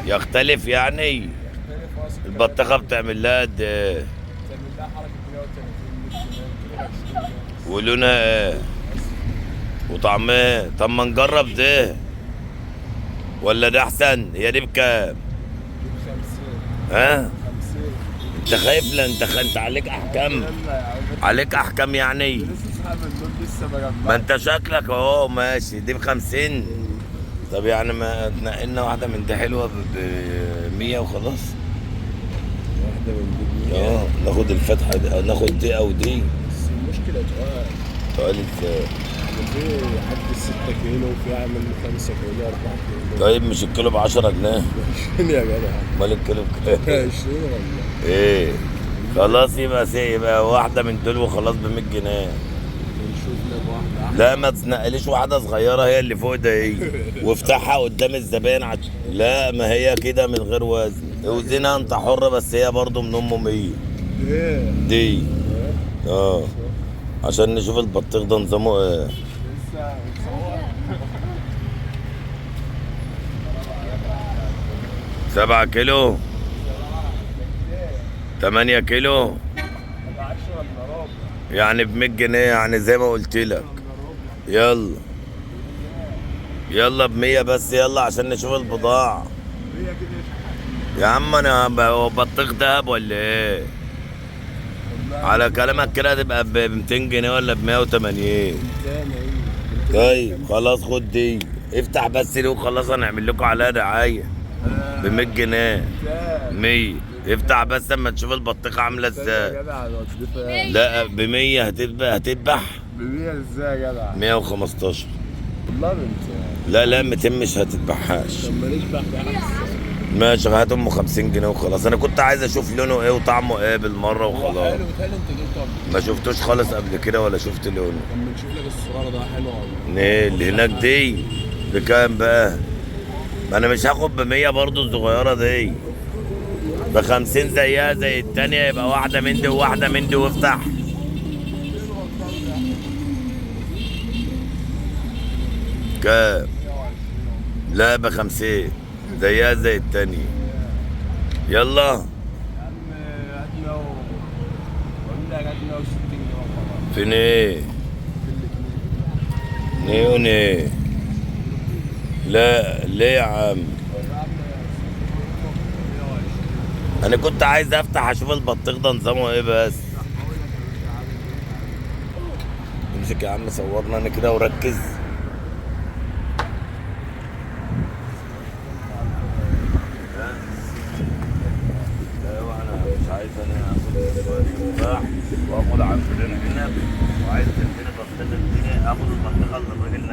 يختلف يعني. يختلف راسك. البطيخه بتعمل لها قد ايه؟ تعمل لها حركه 130 100 جنيه 220 جنيه. ولونها ايه؟ بس وطعمها؟ طب ما نجرب ده ولا ده احسن؟ هي دي بكام؟ دي ب 50. ها؟ 50. انت خايف؟ لا انت عليك احكام. يلا يا عم. عليك احكام يعني. لسه صاحب النور لسه ما ما جمعش. انت شكلك اهو ماشي. دي ب50. طب يعني ما تنقلنا واحده من دي حلوه ب100 وخلاص. واحده من دي اه ناخد الفتحه دي، ناخد دي او دي. بس المشكله تقال. سؤال ازاي؟ يعني في عدى 6 كيلو وفي عامل 5 كيلو 4 كيلو. طيب مش الكيلو ب10 جنيه؟ 20 يا جدع. امال الكيلو بكام؟ 20 والله. ايه خلاص يبقى واحده من دول وخلاص ب100 جنيه. نشوف لك واحده احلى. لا ما تنقليش واحده صغيره هي اللي فوق ده هي وافتحها قدام الزبائن لا ما هي كده من غير وزن. اوزنها انت حر، بس هي برضو من ام 100 ايه. دي. اه عشان نشوف البطيخ ده نظامه ايه. لسه بتصور. 7 كيلو 8 كيلو 10 الا ربع. يعني ب100 جنيه، يعني زي ما قلت لك. يلا يلا ب100 بس، يلا عشان نشوف البضاعة. هي كده. يا عم انا هو بطيخ دهب ولا ايه؟ على كلامك كده هتبقى ب200 جنيه ولا ب180. طيب خلاص خد دي، افتح بس دي وخلاص هنعمل لكم عليها دعاية ب100 جنيه. 100 افتح بس اما تشوف البطيخة عاملة ازاي. يا جدع الوصفة. لا ب100 هتذبح ب100 ازاي يا جدع؟ 115. والله انت. لا 200 مش هتذبحهاش. طب ماليش بحث احسن. ماشي هات ام 50 جنيه وخلاص. انا كنت عايز اشوف لونه ايه وطعمه ايه بالمره وخلاص. حلو بتهيألي انت جبته قبل. ما شفتوش خالص قبل كده ولا شفت لونه. لما نشوف لك الصرارة ده حلو والله. ايه اللي هناك دي بكام بقى؟ ما انا مش هاخد ب100 برضو الصغيره دي. ب50 زيها زي التانية، يبقى واحده من دي وواحده من دي وافتح. كام؟ لا ب50 زيها زي التانية. يلا يا عم هات 100 وقول لك هات 160 جنيه وخلاص. فين ايه؟ نيون ايه؟ لا ليه يا عم؟ انا كنت عايز افتح اشوف البطيخ ده نظامه ايه بس. امسك يا عم صورنا انا كده وركز. مش عايز انا اخد تفاح واخد عصير عنب وعايز تديني بطيخه، اديني اخد البطيخه اللي الراجل